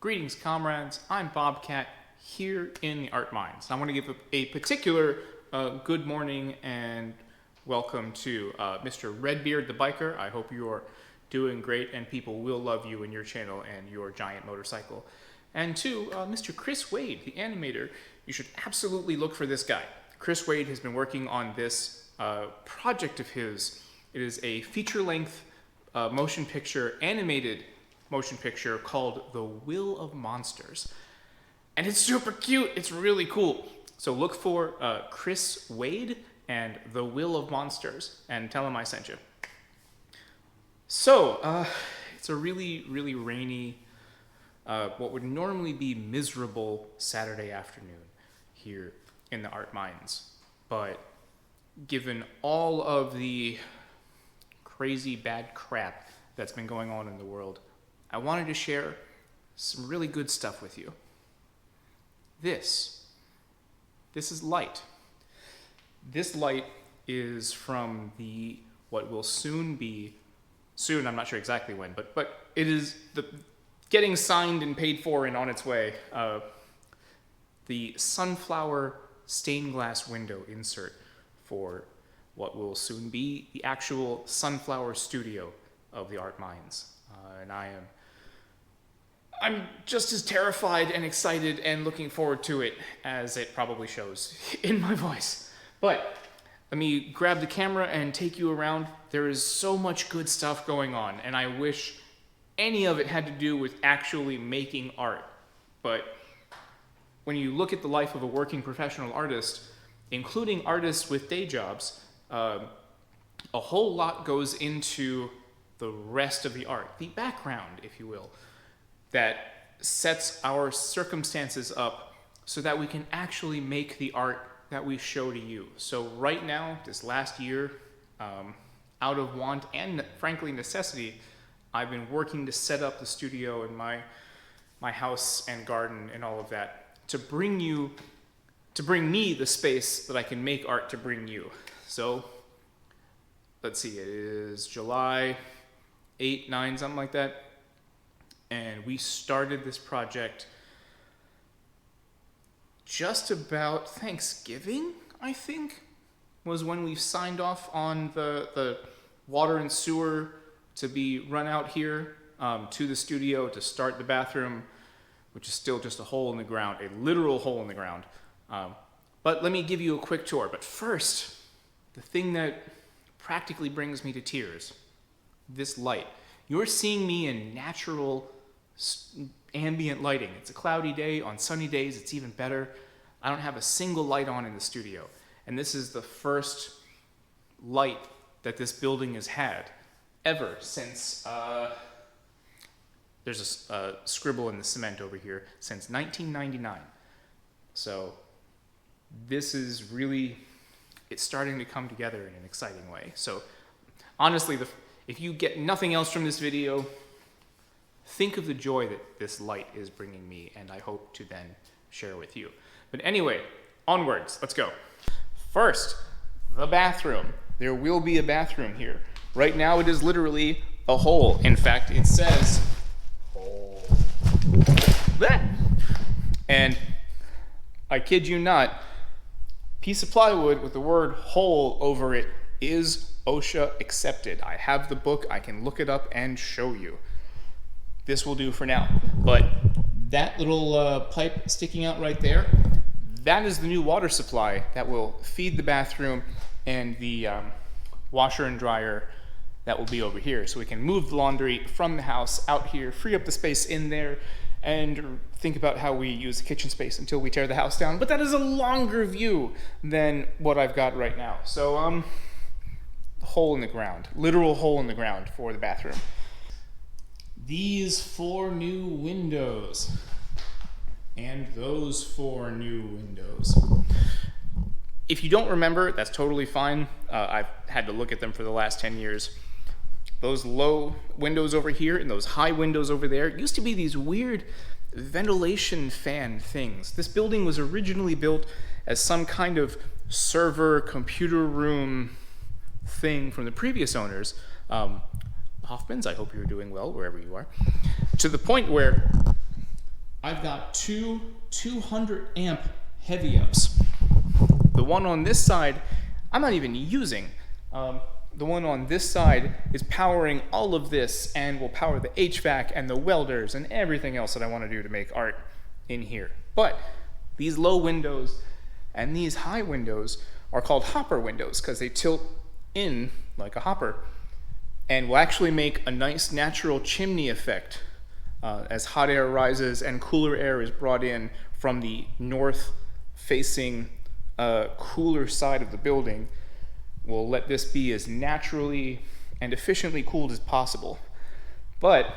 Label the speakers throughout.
Speaker 1: Greetings, comrades. I'm Bobcat here in the Art Mines. I want to give a particular good morning and welcome to Mr. Redbeard the Biker. I hope you are doing great and people will love you and your channel and your giant motorcycle. And to Mr. Chris Wade, the animator. You should absolutely look for this guy. Chris Wade has been working on this project of his. It is a feature-length motion picture, animated motion picture called The Will of Monsters. And it's super cute. It's really cool. So look for Chris Wade and The Will of Monsters and tell him I sent you. So it's a really, really rainy, what would normally be miserable Saturday afternoon here in the Art Mines. But given all of the crazy bad crap that's been going on in the world, I wanted to share some really good stuff with you. This is light. This light is from what will soon, I'm not sure exactly when, but it is getting signed and paid for and on its way, the sunflower stained glass window insert for what will soon be the actual sunflower studio of the Art Mines. And I'm just as terrified and excited and looking forward to it as it probably shows in my voice. But let me grab the camera and take you around. There is so much good stuff going on, and I wish any of it had to do with actually making art. But when you look at the life of a working professional artist, including artists with day jobs, a whole lot goes into the rest of the art, the background, if you will, that sets our circumstances up so that we can actually make the art that we show to you. So right now, this last year, out of want and frankly necessity, I've been working to set up the studio in my house and garden and all of that to bring me the space that I can make art to bring you. So let's see, it is July 8, 9, something like that. And we started this project just about Thanksgiving, I think, was when we signed off on the water and sewer to be run out here to the studio to start the bathroom, which is still just a hole in the ground, a literal hole in the ground. But let me give you a quick tour. But first, the thing that practically brings me to tears, this light. You're seeing me in natural ambient lighting. It's a cloudy day. On sunny days, it's even better. I don't have a single light on in the studio. And this is the first light that this building has had ever since, there's a scribble in the cement over here, since 1999. So this is really, it's starting to come together in an exciting way. So honestly, if you get nothing else from this video, think of the joy that this light is bringing me, and I hope to then share with you. But anyway, onwards, let's go. First, the bathroom. There will be a bathroom here. Right now it is literally a hole. In fact, it says hole. And I kid you not, piece of plywood with the word hole over it is OSHA accepted. I have the book, I can look it up and show you. This will do for now. But that little pipe sticking out right there, that is the new water supply that will feed the bathroom and the washer and dryer that will be over here. So we can move the laundry from the house out here, free up the space in there, and think about how we use the kitchen space until we tear the house down. But that is a longer view than what I've got right now. So, hole in the ground, literal hole in the ground for the bathroom. These 4 new windows and those 4 new windows. If you don't remember, that's totally fine. I've had to look at them for the last 10 years. Those low windows over here and those high windows over there used to be these weird ventilation fan things. This building was originally built as some kind of server computer room thing from the previous owners. Hoffmans, I hope you're doing well wherever you are. To the point where I've got two 200 amp heavy ups. The one on this side, I'm not even using. The one on this side is powering all of this and will power the HVAC and the welders and everything else that I want to do to make art in here. But these low windows and these high windows are called hopper windows because they tilt in like a hopper and will actually make a nice natural chimney effect as hot air rises and cooler air is brought in from the north facing cooler side of the building. We'll let this be as naturally and efficiently cooled as possible. But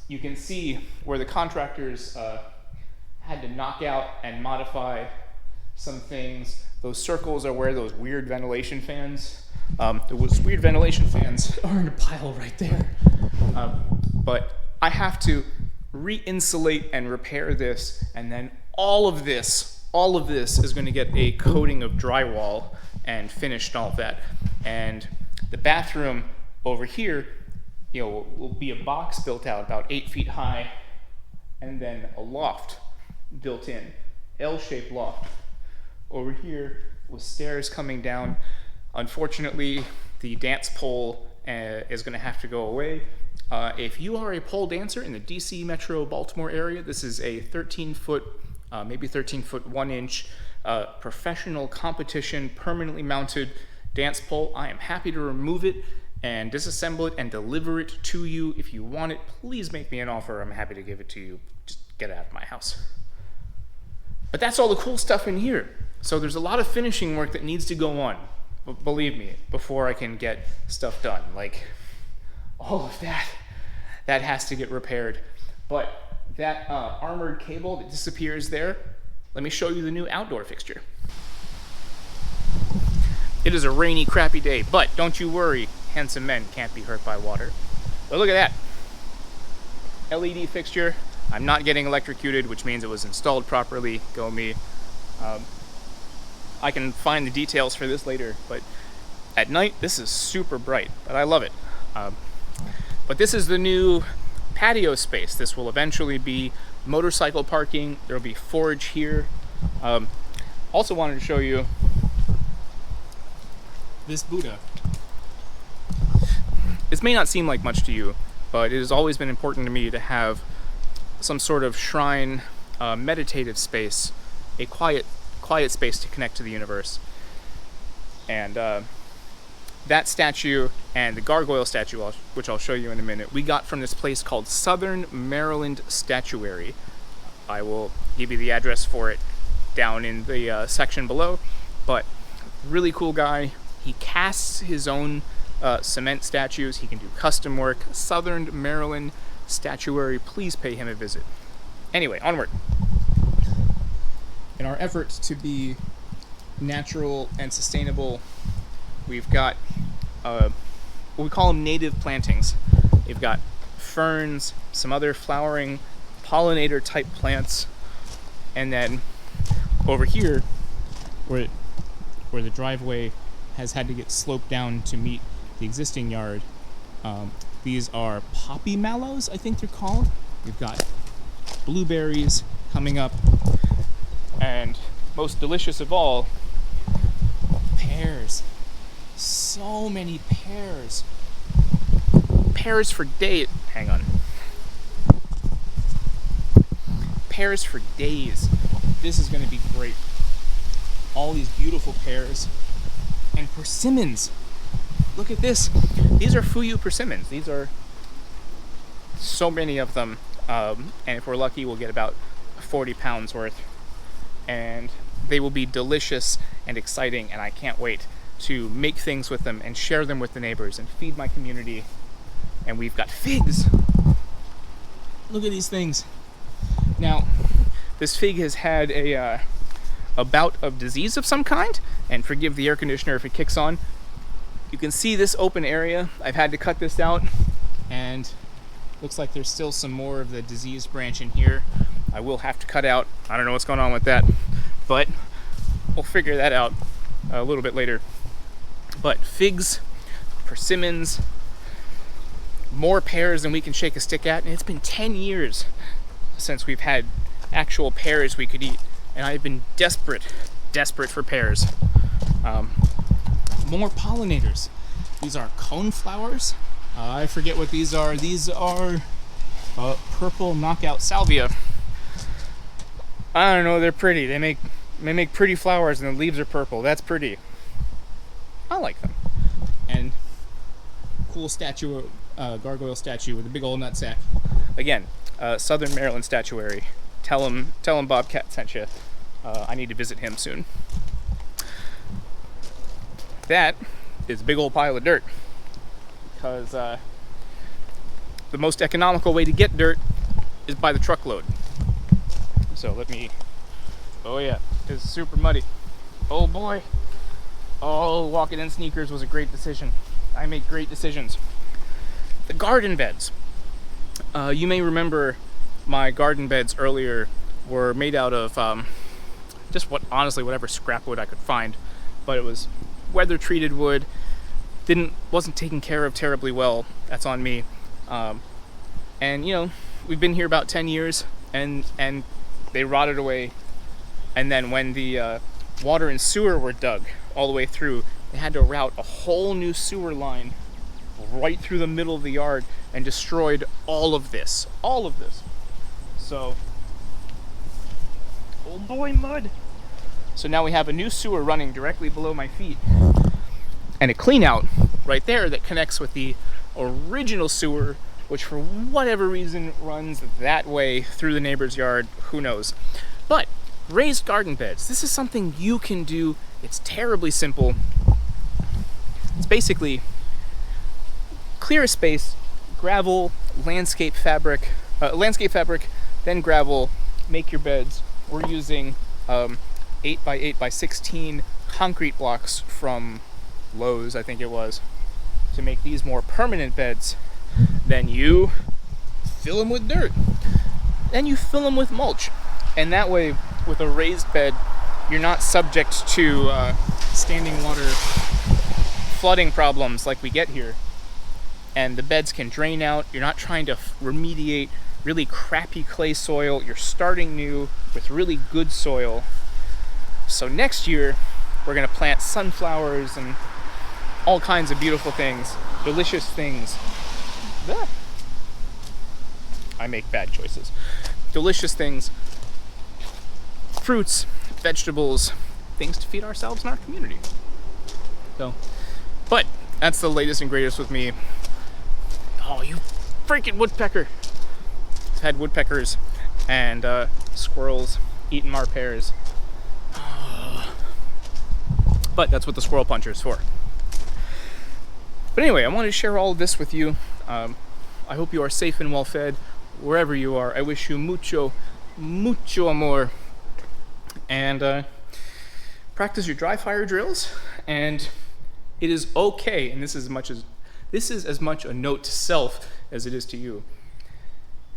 Speaker 1: you can see where the contractors had to knock out and modify some things. Those circles are where those weird ventilation fans, those weird ventilation fans are in a pile right there. But I have to re-insulate and repair this, and then all of this is going to get a coating of drywall and finished all of that. And the bathroom over here, will be a box built out about 8 feet high, and then a loft built in, L-shaped loft. Over here with stairs coming down. Unfortunately, the dance pole is going to have to go away. If you are a pole dancer in the DC Metro Baltimore area, this is a 13-foot, maybe 13-foot 1-inch professional competition permanently mounted dance pole. I am happy to remove it and disassemble it and deliver it to you. If you want it, please make me an offer. I'm happy to give it to you. Just get it out of my house. But that's all the cool stuff in here. So there's a lot of finishing work that needs to go on, believe me, before I can get stuff done. Like all of that has to get repaired. But that armored cable that disappears there, let me show you the new outdoor fixture. It is a rainy, crappy day, but don't you worry, handsome men can't be hurt by water. But look at that. LED fixture. I'm not getting electrocuted, which means it was installed properly. Go me. I can find the details for this later, but at night, this is super bright, but I love it. But this is the new patio space. This will eventually be motorcycle parking. There will be forage here. Also wanted to show you this Buddha. This may not seem like much to you, but it has always been important to me to have some sort of shrine, meditative space, a quiet space to connect to the universe. And that statue and the gargoyle statue, which I'll show you in a minute, we got from this place called Southern Maryland Statuary. I will give you the address for it down in the section below. But really cool guy. He casts his own cement statues. He can do custom work. Southern Maryland Statuary. Please pay him a visit. Anyway, onward. In our effort to be natural and sustainable, we've got what we call them native plantings. We've got ferns, some other flowering pollinator type plants, and then over here where the driveway has had to get sloped down to meet the existing yard, these are poppy mallows, I think they're called. We've got blueberries coming up, and most delicious of all, pears. So many pears. Pears for days. Hang on. Pears for days. This is going to be great. All these beautiful pears. And persimmons. Look at this. These are Fuyu persimmons. These are so many of them. And if we're lucky, we'll get about 40 pounds worth. And they will be delicious and exciting, and I can't wait to make things with them and share them with the neighbors and feed my community. And we've got figs. Look at these things. Now, this fig has had a bout of disease of some kind, and forgive the air conditioner if it kicks on. You can see this open area. I've had to cut this out, and looks like there's still some more of the disease branch in here. I will have to cut out. I don't know what's going on with that, but we'll figure that out a little bit later. But figs, persimmons, more pears than we can shake a stick at, and it's been 10 years since we've had actual pears we could eat, and I've been desperate for pears. More pollinators. These are coneflowers. I forget what these are. These are purple knockout salvia. I don't know, they're pretty. They make pretty flowers and the leaves are purple. That's pretty. I like them. And cool statue, gargoyle statue with a big old nutsack. Again, Southern Maryland statuary. Tell him Bobcat sent you. I need to visit him soon. That is a big old pile of dirt. Because the most economical way to get dirt is by the truckload. So oh yeah, it's super muddy. Oh boy. Oh, walking in sneakers was a great decision. I make great decisions. The garden beds. You may remember my garden beds earlier were made out of just whatever scrap wood I could find, but it was weather treated wood. Wasn't taken care of terribly well. That's on me. And we've been here about 10 years, and they rotted away. And then when the water and sewer were dug all the way through, they had to route a whole new sewer line right through the middle of the yard and destroyed all of this. So, oh boy, mud. So now we have a new sewer running directly below my feet, and a clean out right there that connects with the original sewer, which for whatever reason runs that way through the neighbor's yard. Who knows? But raised garden beds, this is something you can do. It's terribly simple. It's basically clear a space, gravel, landscape fabric, then gravel, make your beds. We're using 8 by 8 by 16 concrete blocks from Lowe's, I think it was, to make these more permanent beds. Then you fill them with dirt. Then you fill them with mulch. And that way, with a raised bed, you're not subject to standing water flooding problems like we get here. And the beds can drain out. You're not trying to remediate really crappy clay soil. You're starting new with really good soil. So next year, we're gonna plant sunflowers and all kinds of beautiful things, delicious things. I make bad choices. Delicious things, fruits, vegetables, things to feed ourselves and our community. So, but that's the latest and greatest with me. Oh, you freaking woodpecker. I've had woodpeckers and squirrels eating our pears. But that's what the squirrel puncher is for. But anyway, I wanted to share all of this with you. I hope you are safe and well fed wherever you are. I wish you mucho amor. And practice your dry fire drills. And it is okay, and this is as much a note to self as it is to you.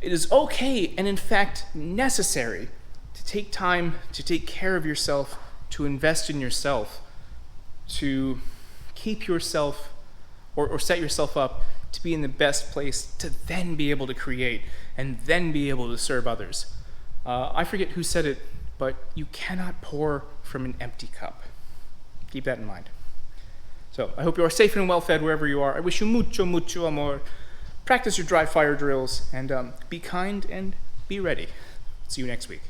Speaker 1: It is okay, and in fact necessary, to take time to take care of yourself, to invest in yourself, to keep yourself or set yourself up to be in the best place to then be able to create and then be able to serve others. I forget who said it, but you cannot pour from an empty cup. Keep that in mind. So I hope you are safe and well fed wherever you are. I wish you mucho amor. Practice your dry fire drills and be kind and be ready. See you next week.